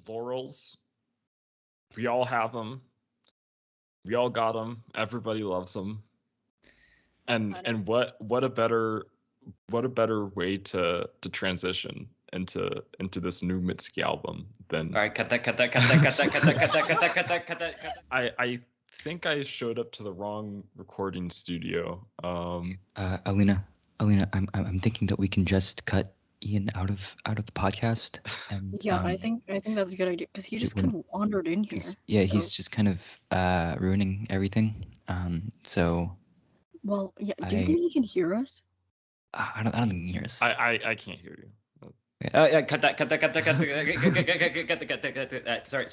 laurels. We all have them. We all got them. Everybody loves them. And what a better way to transition into this new Mistki album than. All right, cut that. I think I showed up to the wrong recording studio. Alina, I'm thinking that we can just cut Ian out of the podcast. And, yeah, I think that's a good idea because he just kind of wandered in here. Yeah, so. He's just kind of ruining everything. So. Well, yeah. Do you think he can hear us? I don't think he can hear us. I can't hear you. Cut that. Sorry.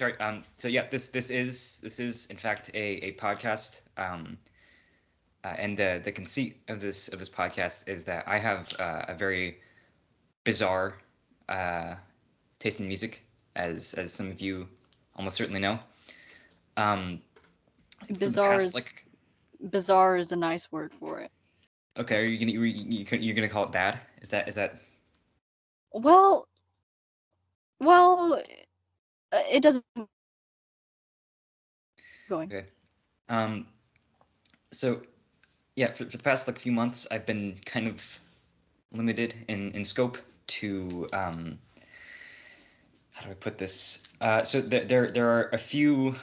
So yeah, this is in fact a podcast. And the conceit of this podcast is that I have a very bizarre taste in music, as some of you almost certainly know. Bizarre is a nice word for it. Okay, are you're gonna call it bad? Is that? Well, it doesn't. Going. Okay. So, yeah, for the past few months, I've been kind of limited in scope to how do I put this? So there are a few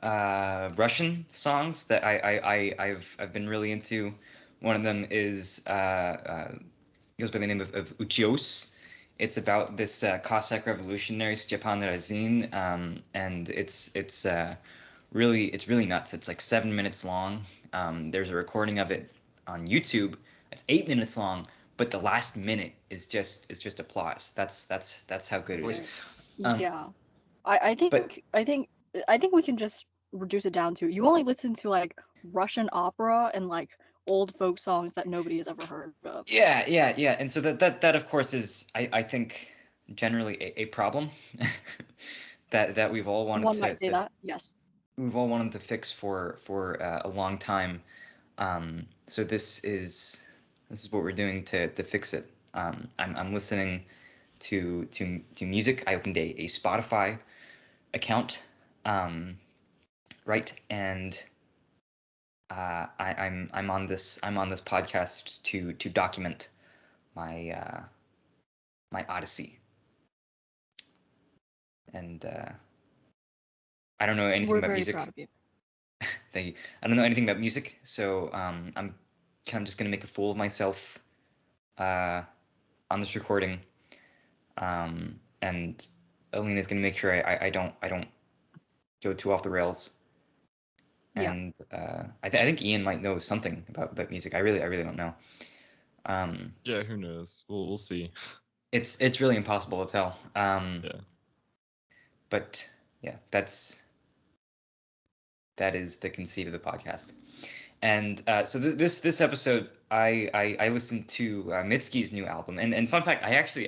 Russian songs that I've been really into. One of them is goes by the name of Uchios. It's about this Cossack revolutionary Stepan Razin, and it's really nuts. It's like 7 minutes long. There's a recording of it on YouTube. It's 8 minutes long, but the last minute is just applause. That's how good it is. Yeah, I think we can just reduce it down to you only listen to like Russian opera and like old folk songs that nobody has ever heard of. Yeah. And so that of course is I think generally a problem that we've all wanted. One might say that. Yes. We've all wanted to fix for a long time. So this is what we're doing to fix it. I'm listening to music. I opened a Spotify account, right, and I'm on this podcast to document my my odyssey. And I don't know anything about music. We're very proud of you. Thank you. I don't know anything about music, so I'm kind of just gonna make a fool of myself on this recording. And Alina's gonna make sure I don't go too off the rails. And I think Ian might know something about music. I really don't know. Yeah, who knows? We'll see. It's really impossible to tell. Yeah. But yeah, that is the conceit of the podcast. And so this episode, I listened to Mistki's new album. And fun fact, I actually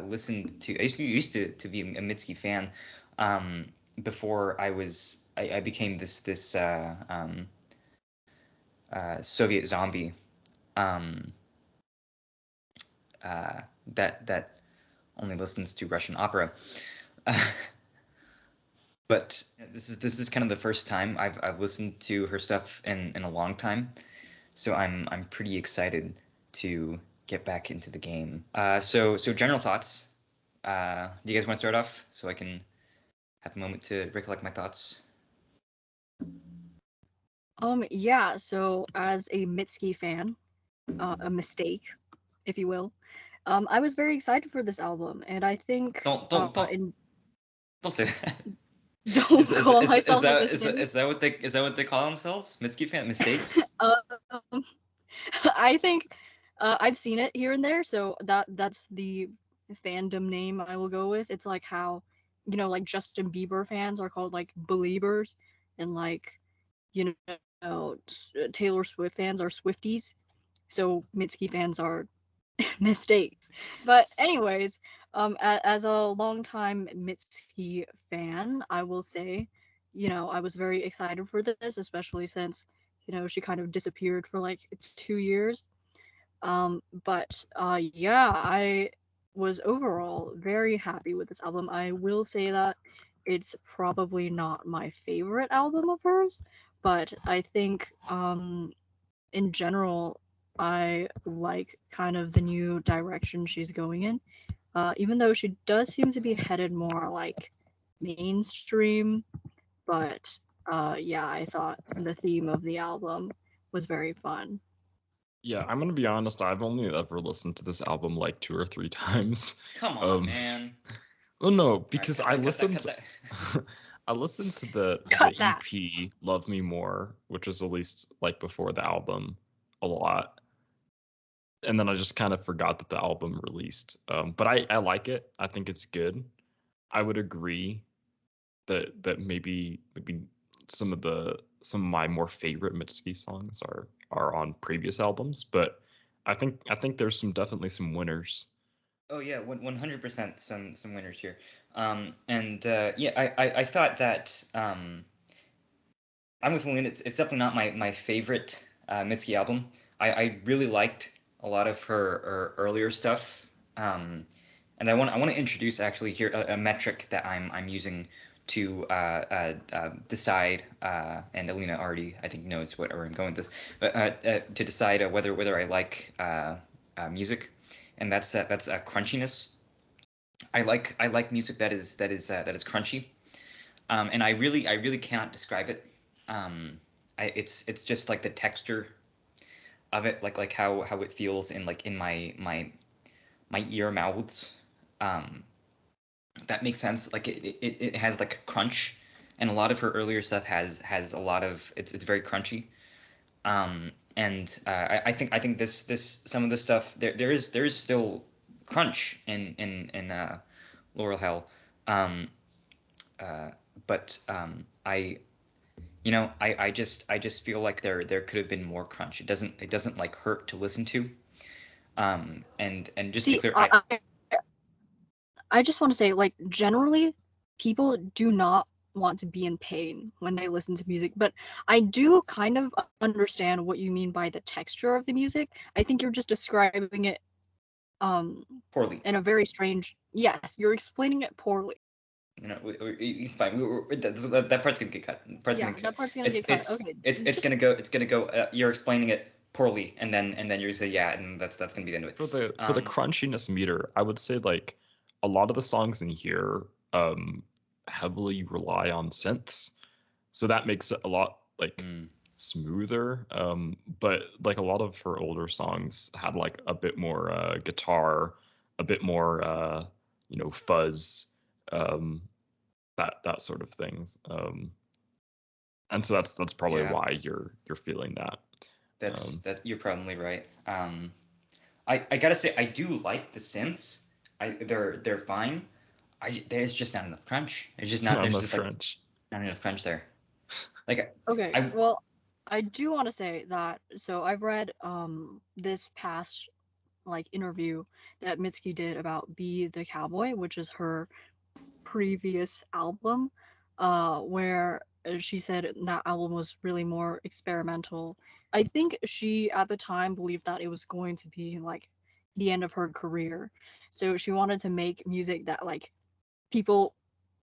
listened to. I used to be a Mistki fan before I became this Soviet zombie that only listens to Russian opera. But this is kind of the first time I've listened to her stuff in a long time, so I'm pretty excited to get back into the game. So general thoughts. Do you guys want to start off so I can have a moment to recollect my thoughts? Yeah. So as a Mistki fan, a mistake, if you will, I was very excited for this album, and I think Don't say that. Don't call myself a mistake. Is that what they call themselves? Mistki fan mistakes? I think I've seen it here and there, so that's the fandom name I will go with. It's like how, like Justin Bieber fans are called like Beliebers, and like, Taylor Swift fans are Swifties. So Mistki fans are mistakes. But anyways, as a longtime Mistki fan, I will say, I was very excited for this, especially since, she kind of disappeared for like 2 years. But yeah, I was overall very happy with this album. I will say that it's probably not my favorite album of hers, but I think in general I like kind of the new direction she's going in. Even though she does seem to be headed more like mainstream, but yeah, I thought the theme of the album was very fun. Yeah, I'm gonna be honest. I've only ever listened to this album like 2 or 3 times. Come on, man. Oh no, All right, because cut I that, listened. cut that. I listened to the Cut that. EP "Love Me More," which was released like before the album, a lot, and then I just kind of forgot that the album released. But I like it. I think it's good. I would agree that maybe some of my more favorite Mitski songs are on previous albums, but I think there's definitely some winners. Oh yeah, 100% some winners here. And yeah, I thought that I'm with Melina. It's definitely not my favorite Mitski album. I really liked a lot of her earlier stuff. And I want to introduce actually here a metric that I'm using to decide. And Alina already I think knows where I'm going with this, but to decide whether I like music, and that's crunchiness. I like music that is crunchy, and I really cannot describe it. It's just like the texture of it, like how it feels in like in my ear mouths. That makes sense. Like it has like crunch, and a lot of her earlier stuff has a lot of it's very crunchy. And I think this some of the stuff there is still crunch in Laurel Hell. Um, but I just feel like there could have been more crunch. It doesn't like hurt to listen to. And just to See, be clear, I just want to say, like, generally, people do not want to be in pain when they listen to music, but I do kind of understand what you mean by the texture of the music. I think you're just describing it poorly. in a very strange. Yes, you're explaining it poorly. It's fine. That part's gonna get cut. That part's gonna get cut. Okay. It's gonna go. You're explaining it poorly, and then you're gonna say yeah, and that's gonna be the end of it. For the crunchiness meter, I would say like a lot of the songs in here heavily rely on synths, so that makes it a lot like smoother. But like a lot of her older songs had like a bit more guitar, a bit more fuzz, that sort of things. And so that's probably why you're feeling that. That you're probably right. I gotta say I do like the synths. They're fine. There's just not enough crunch. There's just not enough crunch. Not enough crunch there. Like okay. Well, I do want to say that. So I've read this past like interview that Mitski did about Be the Cowboy, which is her previous album, where she said that album was really more experimental. I think she at the time believed that it was going to be like the end of her career, so she wanted to make music that like people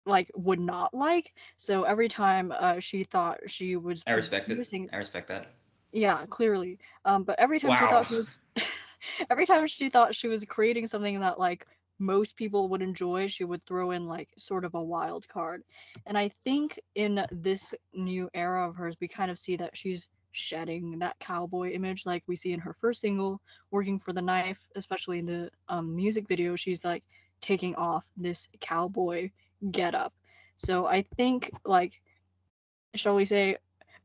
like would not like. So every time she thought she was I respect it. I respect that. Yeah, clearly. But every time she thought she was every time she thought she was creating something that like most people would enjoy, she would throw in like sort of a wild card. And I think in this new era of hers, we kind of see that she's shedding that cowboy image like we see in her first single, Working for the Knife, especially in the music video, she's like taking off this cowboy getup. So I think like, shall we say,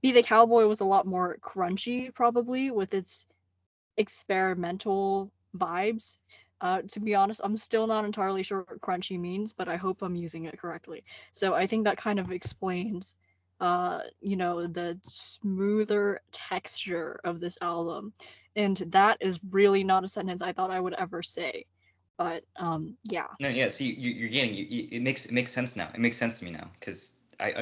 Be the Cowboy was a lot more crunchy probably with its experimental vibes. To be honest, I'm still not entirely sure what crunchy means, but I hope I'm using it correctly. So I think that kind of explains, the smoother texture of this album. And that is really not a sentence I thought I would ever say. But yeah. No, yeah. See, you're getting it makes sense now. It makes sense to me now because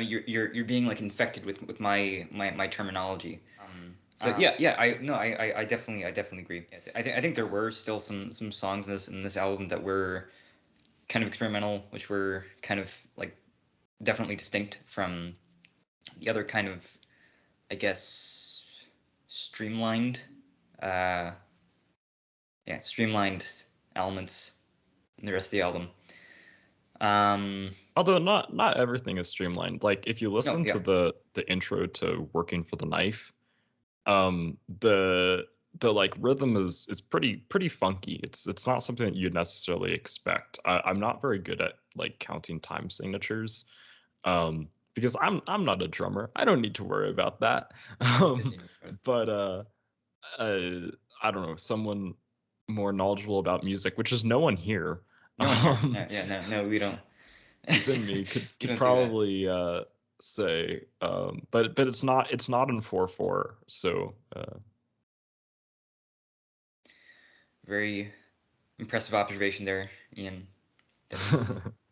you're being like infected with my terminology. So I definitely agree. I think there were still some songs in this album that were kind of experimental, which were kind of like definitely distinct from the other kind of, I guess, streamlined streamlined elements in the rest of the album. Although not everything is streamlined. Like if you listen yeah. to the intro to Working for the Knife, the like rhythm is pretty funky. It's not something that you'd necessarily expect. I'm not very good at like counting time signatures, because I'm not a drummer. I don't need to worry about that. But I don't know, someone more knowledgeable about music, which is no one here. No, we don't. Even me could probably say, but it's not in 4/4, so very impressive observation there, Ian.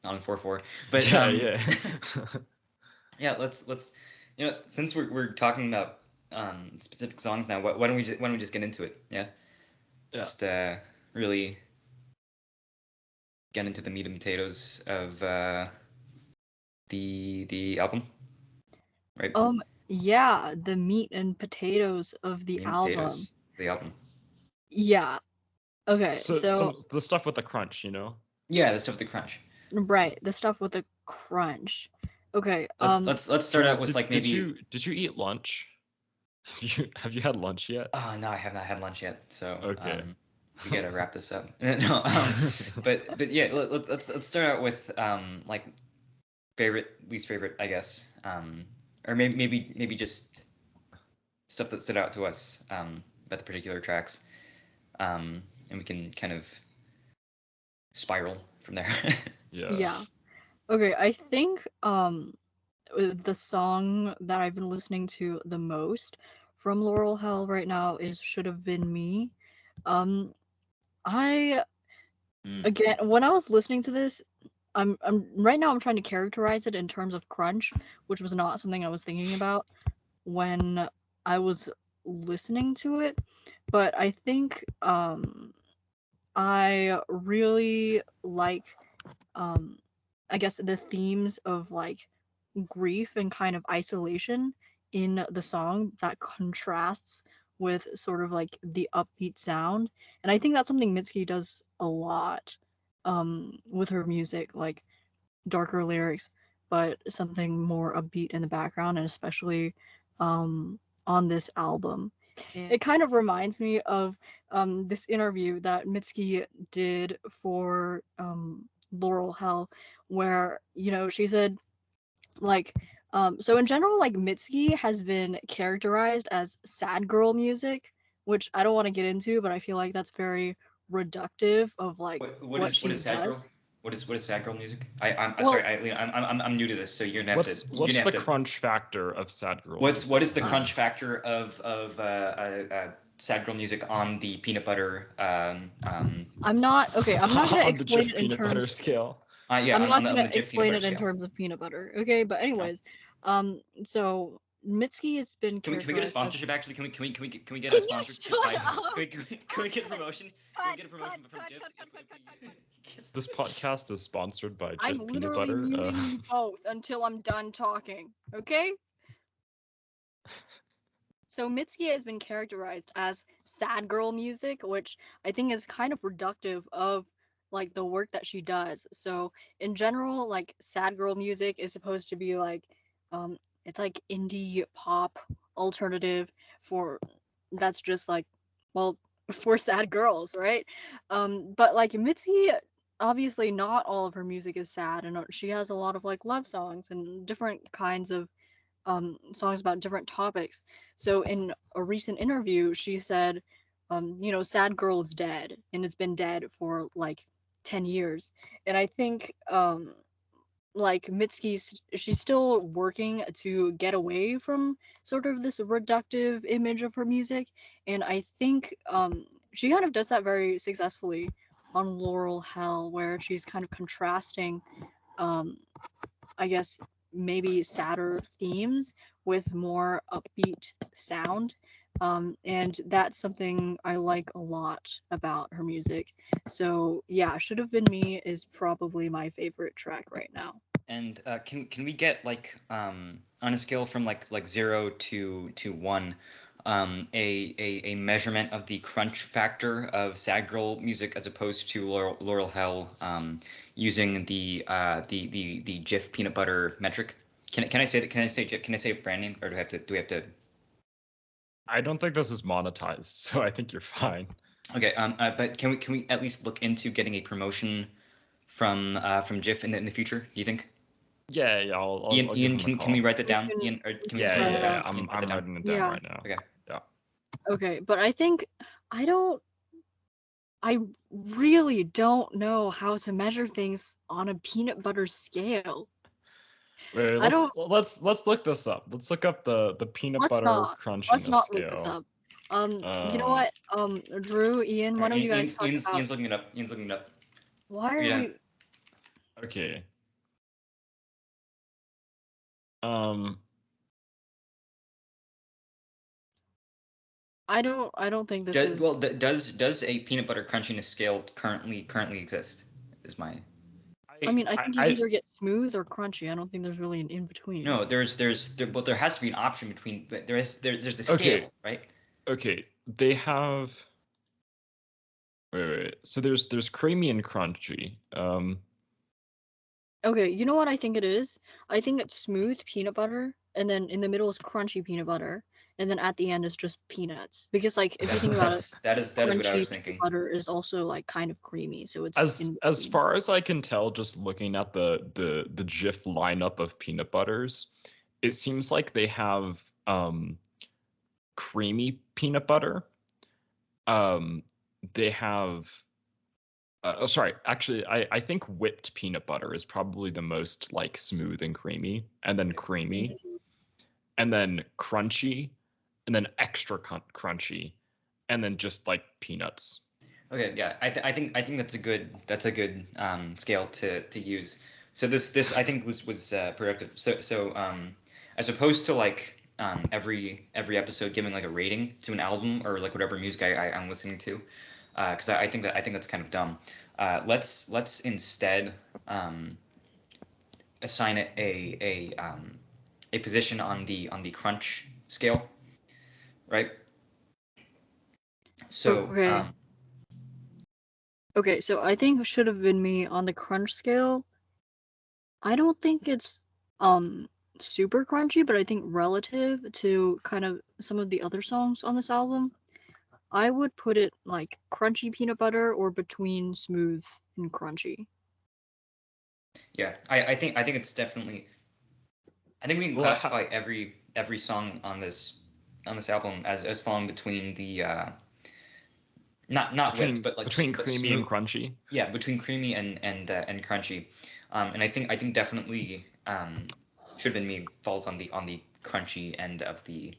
Not in 4/4, but yeah. Yeah, let's since we're talking about specific songs now, why don't we just get into it? Yeah. Just really get into the meat and potatoes of the album, right? Yeah, the meat and potatoes of the album. The album. Yeah. Okay. So the stuff with the crunch, you know. Yeah, the stuff with the crunch. Right, the stuff with the crunch. Okay. Let's start out with maybe. Did you eat lunch? Have you had lunch yet? No, I have not had lunch yet. So okay. We gotta wrap this up. No, but yeah, let's start out with like favorite, least favorite, I guess, or maybe just stuff that stood out to us about the particular tracks, and we can kind of spiral from there. Yeah. Okay, I think the song that I've been listening to the most from Laurel Hell right now is Should Have Been Me. Again, when I was listening to this, I'm right now I'm trying to characterize it in terms of crunch, which was not something I was thinking about when I was listening to it, but I think I really like I guess the themes of like grief and kind of isolation in the song that contrasts with sort of like the upbeat sound. And I think that's something Mistki does a lot with her music, like darker lyrics, but something more upbeat in the background, and especially on this album. It kind of reminds me of this interview that Mistki did for Laurel Hell, where, you know, she said, like, so in general, like, Mistki has been characterized as sad girl music, which I don't want to get into, but I feel like that's very reductive of like what she does. What is sad girl music? I'm new to this, so you're gonna have to. What's the crunch factor of sad girl? What is the crunch factor of sad girl music on the peanut butter? I'm not gonna explain it in terms. Butter scale. Yeah, I'm not gonna explain it in terms of peanut butter. Okay, but anyways, so Mistki has been. Can we get a sponsorship? Actually, can we get a sponsorship? Can we get a promotion? Can we get a promotion from Jif? This podcast is sponsored by Jif I'm Peanut literally Butter. muting you both until I'm done talking. Okay. So Mistki has been characterized as sad girl music, which I think is kind of reductive of like the work that she does. So in general, like sad girl music is supposed to be like it's like indie pop alternative that's just like, well, for sad girls, right? But like Mistki, obviously not all of her music is sad, and she has a lot of like love songs and different kinds of songs about different topics. So in a recent interview, she said, you know, sad girl is dead, and it's been dead for like 10 years. And I think like Mitski's, she's still working to get away from sort of this reductive image of her music, and I think she kind of does that very successfully on Laurel Hell, where she's kind of contrasting I guess maybe sadder themes with more upbeat sound. And that's something I like a lot about her music. So yeah, Should Have Been Me is probably my favorite track right now. And can we get like on a scale from like 0 to 1, a measurement of the crunch factor of sad girl music as opposed to Laurel Hell, using the Jif peanut butter metric? Can I say that? Can I say Jif? Can I say a brand name, or do we have to? I don't think this is monetized, so I think you're fine. Okay. But can we at least look into getting a promotion from Jif in the future? Do you think? Yeah, I'll Ian, give him a can call. we write that down? can- Ian, or can Yeah, we? try it yeah, out. I'm Write that down? writing it down Yeah. right now. Okay. Yeah. Okay, but I really don't know how to measure things on a peanut butter scale. Wait, I don't. let's look this up. Let's look up the peanut Let's butter not. crunchiness Let's not scale. look this up. You know what? Drew, Ian, why don't you guys talk about? Ian's looking it up. Ian's looking it up. Why are Yeah. we? Okay. I don't think this is. Well, does a peanut butter crunchiness scale currently exist? Is my I mean, I think you either get smooth or crunchy. I don't think there's really an in between. No, there has to be an option between. But there's a scale, Okay. right? Okay, they have. Wait. So there's creamy and crunchy. Okay, you know what I think it is? I think it's smooth peanut butter, and then in the middle is crunchy peanut butter, and then at the end is just peanuts. Because like if you think about it, that is what I crunchy was thinking. peanut butter is also like kind of creamy, so it's as far as I can tell, just looking at the Jif lineup of peanut butters, it seems like they have creamy peanut butter. They have sorry, actually I think whipped peanut butter is probably the most like smooth and creamy, and then creamy, and then crunchy, and then extra crunchy, and then just like peanuts. Okay, yeah, I think that's a good scale to use. So this I think was productive. So as opposed to like every episode giving like a rating to an album or like whatever music I'm listening to, because I think that's kind of dumb. Let's instead assign it a position on the crunch scale, right? So Okay. Okay, so I think Should Have Been Me on the crunch scale. I don't think it's super crunchy, but I think relative to kind of some of the other songs on this album, I would put it like crunchy peanut butter or between smooth and crunchy. Yeah, I think it's definitely. I think we can classify every song on this album as falling between the not whipped, but like between but creamy smooth. and crunchy. Yeah, between creamy and crunchy, and I think definitely Should Have Been Me falls on the crunchy end of the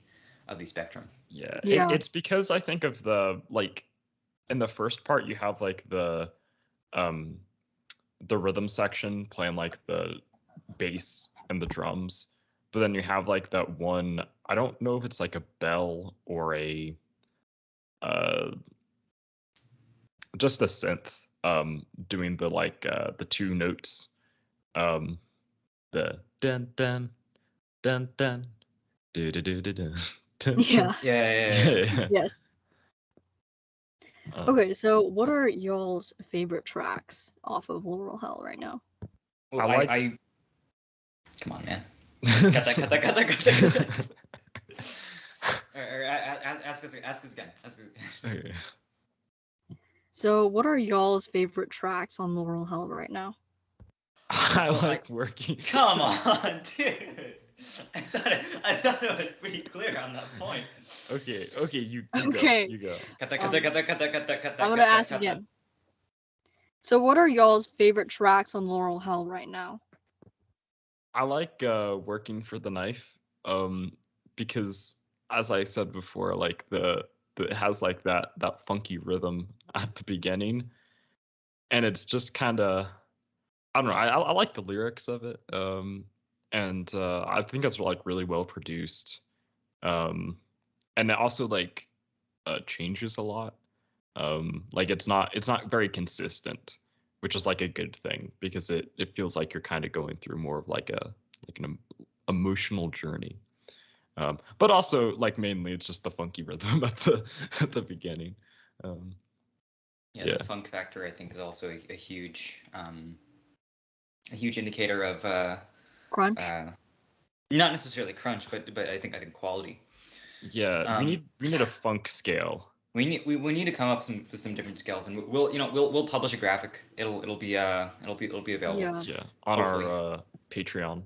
spectrum. Yeah, Yeah. it's because I think of the like in the first part you have like the rhythm section playing like the bass and the drums, but then you have like that one, I don't know if it's like a bell or a just a synth doing the like the two notes, the dun dun dun dun do do do do dun. Yeah. Yeah. Yes. Okay, so what are y'all's favorite tracks off of Laurel Hell right now? Well, I come on, man. Cut that. Or ask us again. Okay. So what are y'all's favorite tracks on Laurel Hell right now? I like working. Come on, dude. I thought it was pretty clear on that point. Okay, you Okay. go. You go. Cut that. I'm gonna ask again. So what are y'all's favorite tracks on Laurel Hell right now? I like working for the knife, because as I said before, like it has like that funky rhythm at the beginning, and it's just kind of, I don't know, I like the lyrics of it, and I think it's like really well produced, and it also like changes a lot. Like it's not very consistent, which is like a good thing because it feels like you're kind of going through more of like an emotional journey. But also like mainly it's just the funky rhythm at the beginning. Yeah, the funk factor I think is also a huge indicator of Crunch. not necessarily crunch, but I think quality. Yeah, we need a funk scale. We need to come up with some different scales, and we'll publish a graphic. It'll be available. Yeah, on hopefully. our Patreon.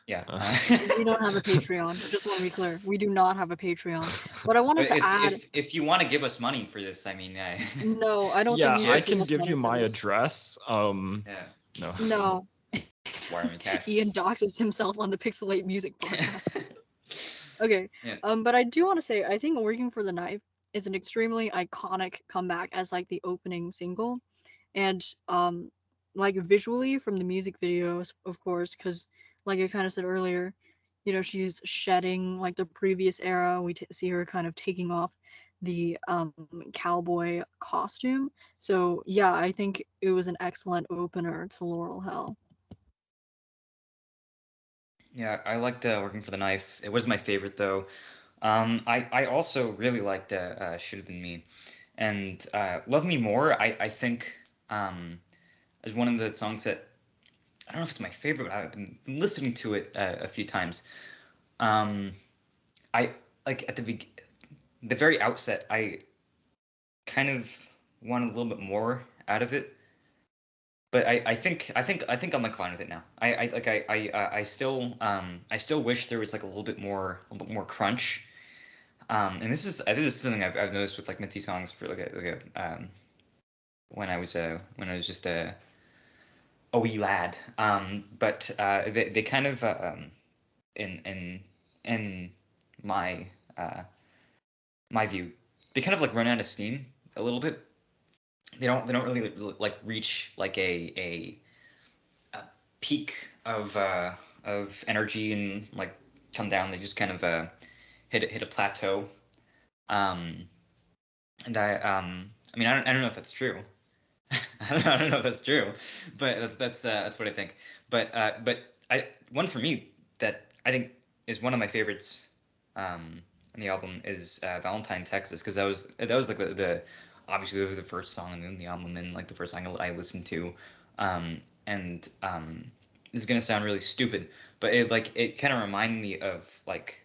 Yeah. We don't have a Patreon. Just want to be clear. We do not have a Patreon. But I wanted to add. If you want to give us money for this, I mean. No, I don't Yeah, think you I should can us give money you for my this. address. Yeah. No. No. Wire me cash. Ian doxes himself on the Pixelate Music podcast. Okay. Yeah. But I do want to say, I think Working for the Knife is an extremely iconic comeback as like the opening single, and like visually from the music videos, of course, because like I kind of said earlier, you know, she's shedding like the previous era. We see her kind of taking off the cowboy costume. So yeah, I think it was an excellent opener to Laurel Hell. Yeah, I liked Working for the Knife. It was my favorite though. I also really liked Should Have Been Me, and Love Me More. I think is one of the songs that I don't know if it's my favorite, but I've been listening to it a few times. I like at the very outset, I kind of wanted a little bit more out of it, but I think I'm like fine with it now. I still wish there was like a little bit more crunch. And I think this is something I've noticed with like Mitzi songs for when I was just a wee lad. But they kind of in my my view, they kind of like run out of steam a little bit. They don't really like reach like a peak of energy and like come down. They just kind of hit a plateau. And I mean I don't know if that's true. I don't know if that's true, but that's what I think. But one for me that I think is one of my favorites on the album is Valentine, Texas, because that was like the obviously the first song in the album and like the first song I listened to. And this is gonna sound really stupid, but it kind of reminded me of like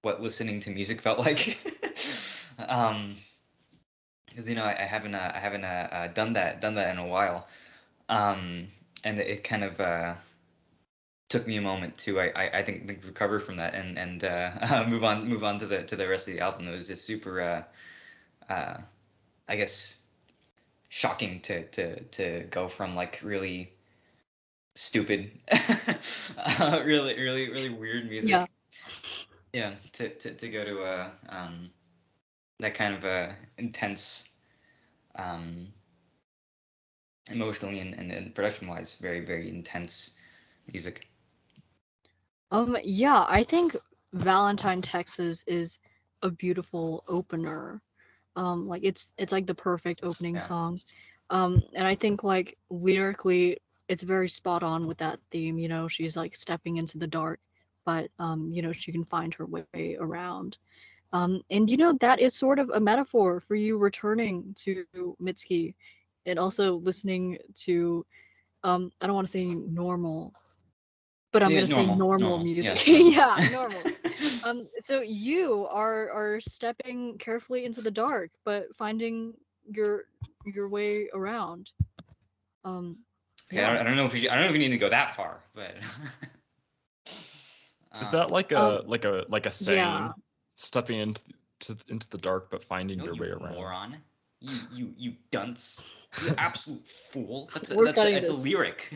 what listening to music felt like. Because I haven't done that in a while, and it kind of took me a moment to I think recover from that and move on to the rest of the album. It was just super I guess shocking to go from like really stupid, really weird music. Yeah, to go to that kind of intense, emotionally and production wise, very intense music. Yeah, I think Valentine, Texas is a beautiful opener. Like it's like the perfect opening song. And I think like lyrically it's very spot on with that theme, you know, she's like stepping into the dark, but you know, she can find her way around. And you know, that is sort of a metaphor for you returning to Mitski and also listening to I don't want to say normal, but I'm gonna say normal music. Yeah, normal. So you are stepping carefully into the dark, but finding your way around. Okay, Yeah. I don't know if we need to go that far, but is that like a saying? Yeah. Stepping into the dark but finding your way around. Moron. You dunce. You absolute fool. That's a lyric.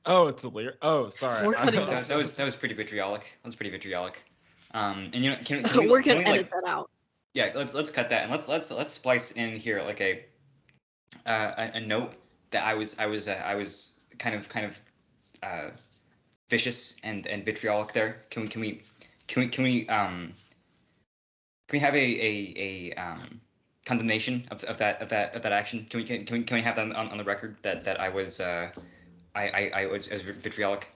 Oh, it's a lyric. Oh, sorry. That was pretty vitriolic. And you know, can we're can gonna we edit that out. Yeah, let's cut that and let's splice in here like a note that I was kind of vicious and vitriolic there. Can we Can we have a condemnation of that action? Can we have that on the record that I was I was as vitriolic,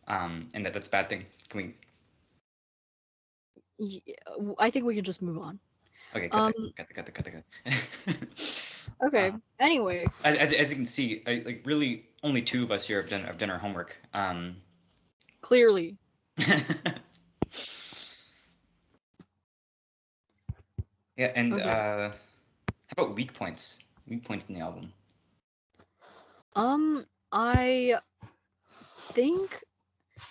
and that's a bad thing? Can we? I think we can just move on. Okay, cut that. Okay. Anyway. As you can see, like really only two of us here have done our homework. Clearly. Yeah, and Okay. how about weak points? Weak points in the album. I think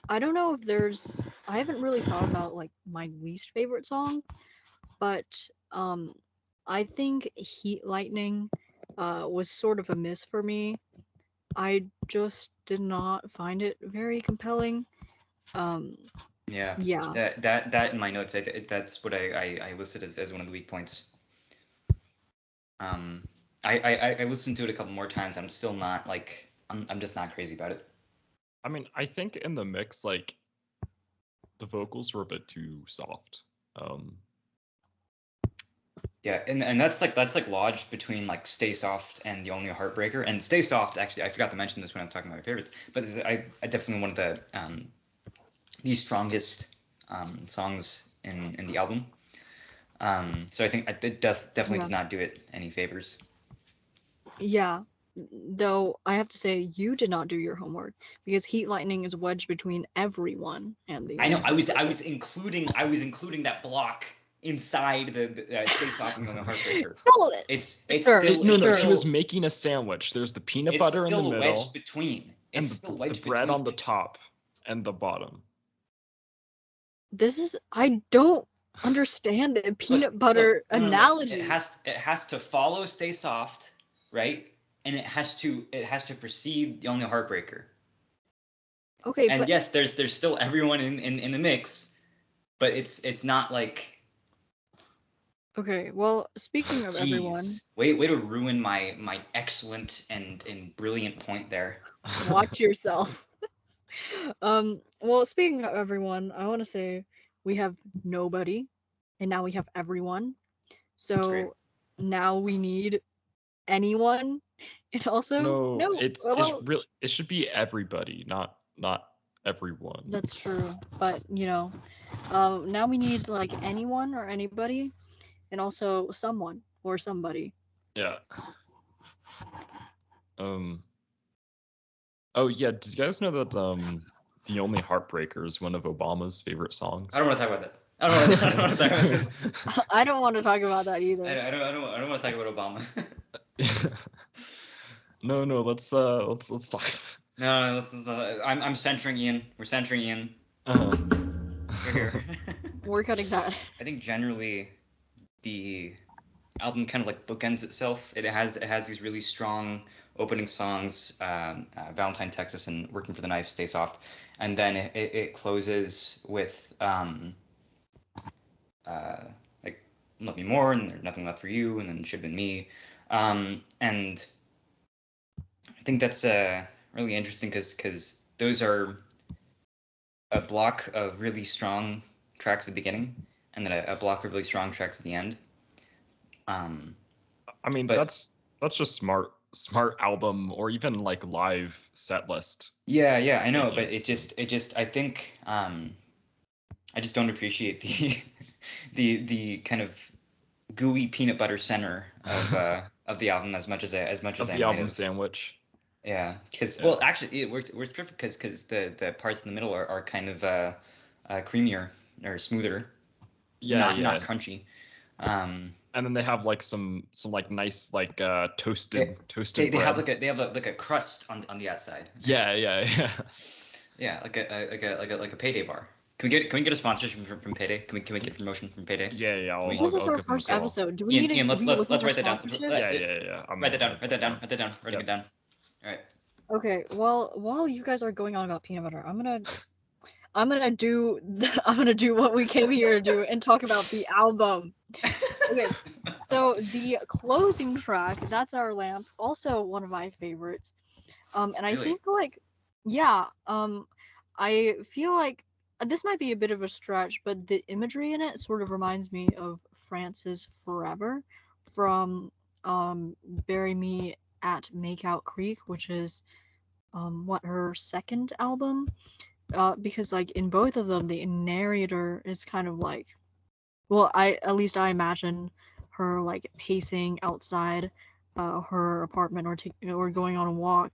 I don't know if there's I haven't really thought about like my least favorite song, but I think Heat Lightning was sort of a miss for me. I just did not find it very compelling. Yeah. Yeah. That in my notes, that's what I listed as one of the weak points. I listened to it a couple more times. I'm still not like I'm just not crazy about it. I mean, I think in the mix, like the vocals were a bit too soft. Yeah, and that's like lodged between like Stay Soft and The Only Heartbreaker. And Stay Soft, actually, I forgot to mention this when I'm talking about my favorites, but I definitely one of the strongest songs in the album. So I think it definitely does not do it any favors. Yeah. Though I have to say you did not do your homework because Heat Lightning is wedged between everyone and the I know. I was including that block inside the Stay Soft and The Only Heartbreaker. It's Sure. still No, she was making a sandwich. There's the peanut butter in the middle, wedged between. and the bread on the top and the bottom. I don't understand the peanut butter analogy. It has to follow Stay Soft, right? And it has to precede The Only Heartbreaker. Okay, and but yes, there's still everyone in the mix, but it's not like. Okay, well, speaking of everyone, way to ruin my excellent and brilliant point there. Watch yourself. Well, speaking of everyone, I want to say we have nobody, and now we have everyone. So now we need anyone, and also it should be everybody, not everyone. That's true, but now we need like anyone or anybody, and also someone or somebody. Yeah. Oh yeah, did you guys know that The Only Heartbreaker is one of Obama's favorite songs? I don't want to talk about that. I don't want to talk about this. I don't want to talk about that either. I don't want to talk about Obama. No, let's talk. No, I'm centering Ian. We're centering Ian. We're here. We're cutting that. I think generally the album kind of like bookends itself. It has these really strong opening songs, Valentine, Texas, and Working for the Knife, Stay Soft, and then it closes with like Love Me More, and There's Nothing Left for You, and then Should Have Been Me, and I think that's really interesting because those are a block of really strong tracks at the beginning, and then a block of really strong tracks at the end. I mean, that's just smart album or even like live set list. Yeah, I know, but it just I think I just don't appreciate the kind of gooey peanut butter center of the album as much as I the album sandwich. Yeah, because actually it works perfect because the parts in the middle are kind of creamier or smoother. Not crunchy. And then they have like some like nice like toasted they bread. have like a crust on the outside. Yeah. Yeah, like a Payday bar. Can we get a sponsorship from Payday? Can we get a promotion from Payday? Yeah. This is our first episode. Do we need Ian, let's write that down. Yeah. Write that down. Writing it down. All right. Okay. Well, while you guys are going on about peanut butter, I'm gonna do what we came here to do and talk about the album. Okay. So the closing track, That's Our Lamp, also one of my favorites. And I think like, yeah, I feel like this might be a bit of a stretch, but the imagery in it sort of reminds me of France's Forever from Bury Me at Makeout Creek, which is what, her second album? Because like in both of them, the narrator is kind of like, well, at least I imagine her like pacing outside her apartment or going on a walk.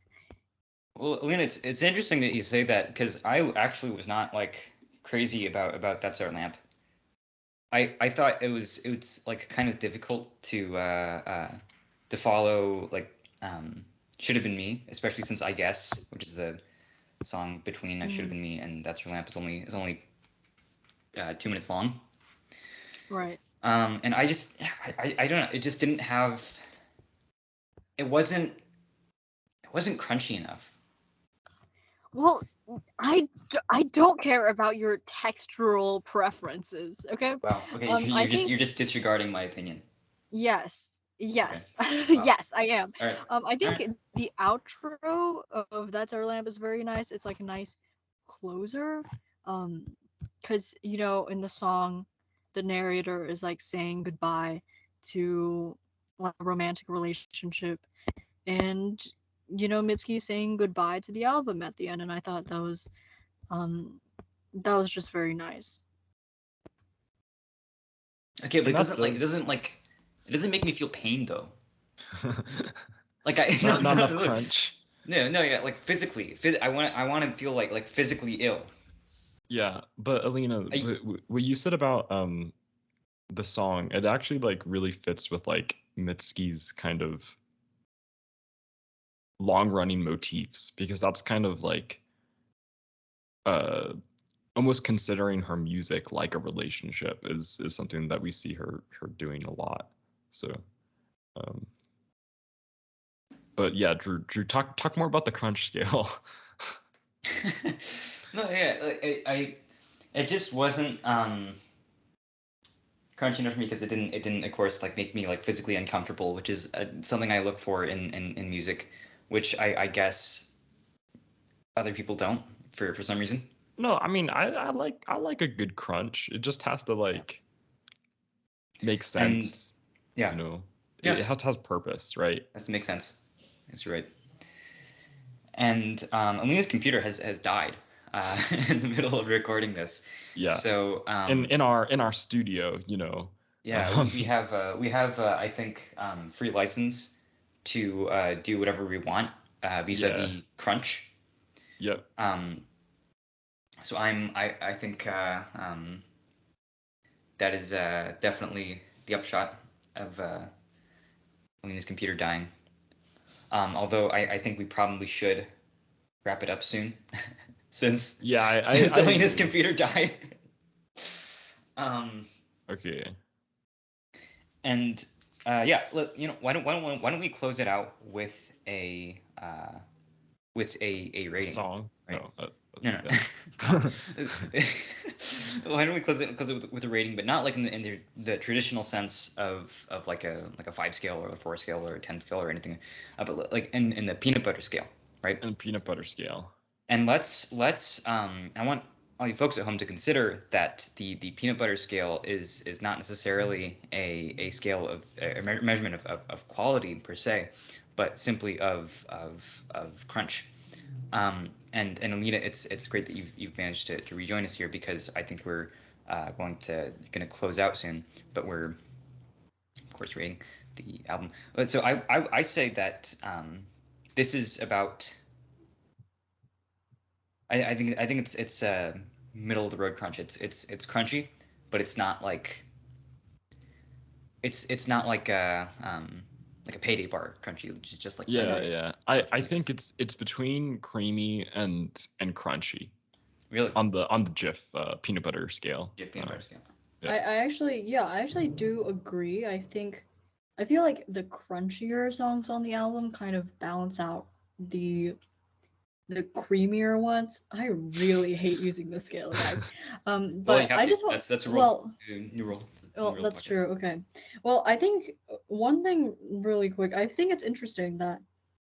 Well, Alina, it's interesting that you say that because I actually was not like crazy about That's Our Lamp. I thought it's like kind of difficult to follow like Should Have Been Me, especially since I Guess, which is the song between Should Have Been Me and That's Your Lamp, is only 2 minutes long. Right. And I don't know, it just didn't have, it wasn't crunchy enough. Well, I don't care about your textural preferences, okay? Wow. Okay, you're just disregarding my opinion. Yes. Yes. Okay. Wow. Yes, I am. All right. I think the outro of That's Our Lamp is very nice. It's like a nice closer. Because, you know, in the song, the narrator is like saying goodbye to like a romantic relationship. And, you know, Mitski saying goodbye to the album at the end, and I thought that was just very nice. Okay, but it doesn't make me feel pain though. Like not enough crunch. No, yeah, like physically. I want to feel like physically ill. Yeah, but Alina, what you said about the song, it actually like really fits with like Mitski's kind of long running motifs, because that's kind of like almost considering her music like a relationship is something that we see her doing a lot. So but yeah, Drew, talk more about the crunch scale. No, yeah, it just wasn't crunchy enough for me because it didn't of course like make me like physically uncomfortable, which is something I look for in music, which I guess other people don't for some reason. No, I mean I like a good crunch. It just has to like make sense. And, yeah. You know, yeah. It has purpose, right? It has to make sense. That's right. And Alina's computer has died in the middle of recording this. Yeah. So in our studio, you know. Yeah, we have I think free license to do whatever we want vis-a-vis crunch. Yep. So I think that is definitely the upshot of Alina's computer dying. Although I think we probably should wrap it up soon, since Alina's computer died. Okay. And yeah, look, you know, why don't we close it out with a rating song? Right? No. Why don't we close it with a rating, but not like in the traditional sense of like a 5 scale or a 4 scale or a 10 scale or anything, but like in the peanut butter scale, right? In peanut butter scale. And let's I want all you folks at home to consider that the peanut butter scale is not necessarily a scale of a measurement of quality per se, but simply of crunch. And Alina, it's great that you've managed to rejoin us here, because I think we're going to close out soon, but we're of course rating the album. So I say that this is about. I think it's middle of the road crunch. It's crunchy, but it's not like it's not like a payday bar crunchy. It's just like yeah. I think it's between creamy and crunchy. Really? On the Jif peanut butter scale. Jif peanut butter scale. Yeah. I actually do agree. I feel like the crunchier songs on the album kind of balance out the creamier ones. I really hate using the scale, guys. But I just want that's a rule. New rule. Well, that's true. Okay. Well, I think one thing really quick. I think it's interesting that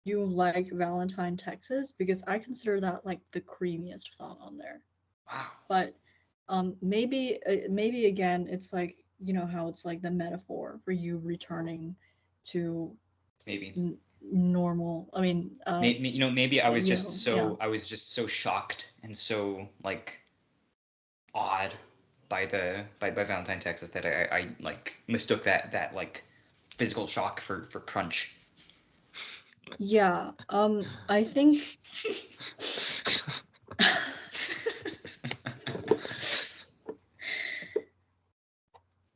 you like Valentine, Texas, because I consider that like the creamiest song on there. Wow. But maybe again, it's like, you know how it's like the metaphor for you returning to Maybe. normal. I mean, maybe I was you just know, so I was just so shocked and so like awed by Valentine, Texas that I like mistook that like physical shock for crunch. yeah. I think.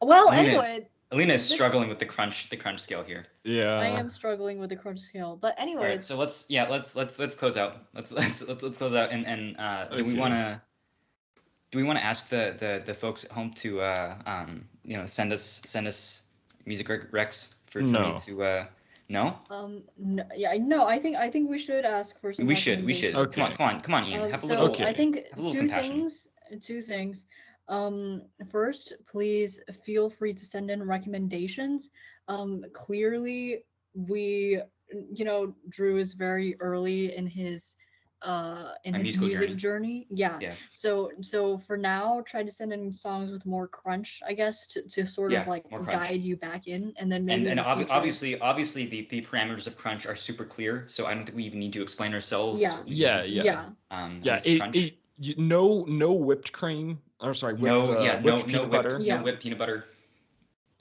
Well, anyway. Alina is struggling with the crunch scale here. Yeah. I am struggling with the crunch scale, but anyways. All right, so let's close out. Let's close out and do we want to ask the folks at home to send us music recs for me to no? No, yeah, no. I think we should ask for some. We should. Okay. Come on, Ian. Have a So little. I think have a little compassion. two things. First, please feel free to send in recommendations. Clearly, Drew is very early in his music journey. Yeah. So for now, try to send in songs with more crunch, I guess, to sort of like guide you back in, and then maybe and obviously the parameters of crunch are super clear, so I don't think we even need to explain ourselves. Yeah. No whipped cream. Or sorry, whipped peanut butter. No whipped peanut butter.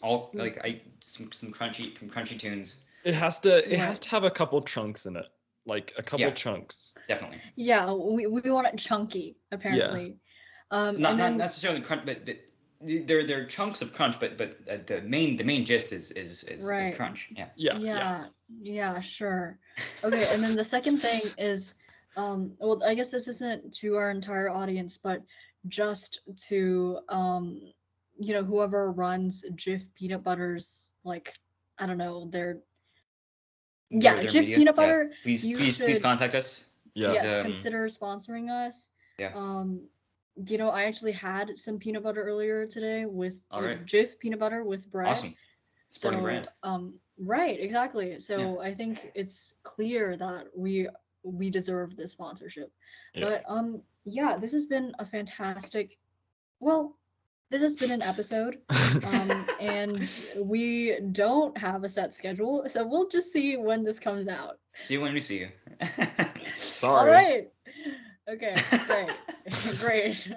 All like some crunchy tunes. It has to have a couple chunks in it. Like a couple chunks. Definitely. Yeah, we want it chunky, apparently. Yeah. Not necessarily crunch, but they're chunks of crunch, but the main gist is crunch. Yeah, sure. Okay, and then the second thing is, well, I guess this isn't to our entire audience, but just to whoever runs Jif Peanut Butter's, like, I don't know, their Jif media. Peanut Butter. Please contact us. Yes, consider sponsoring us. Yeah. I actually had some peanut butter earlier today with Jif peanut butter with bread. Awesome. Supporting brand. Right, exactly. So I think it's clear that we deserve this sponsorship. Yeah. But this has been a fantastic. Well, this has been an episode, and we don't have a set schedule, so we'll just see when this comes out. See you when we see you. Sorry. All right. Okay, great. Great.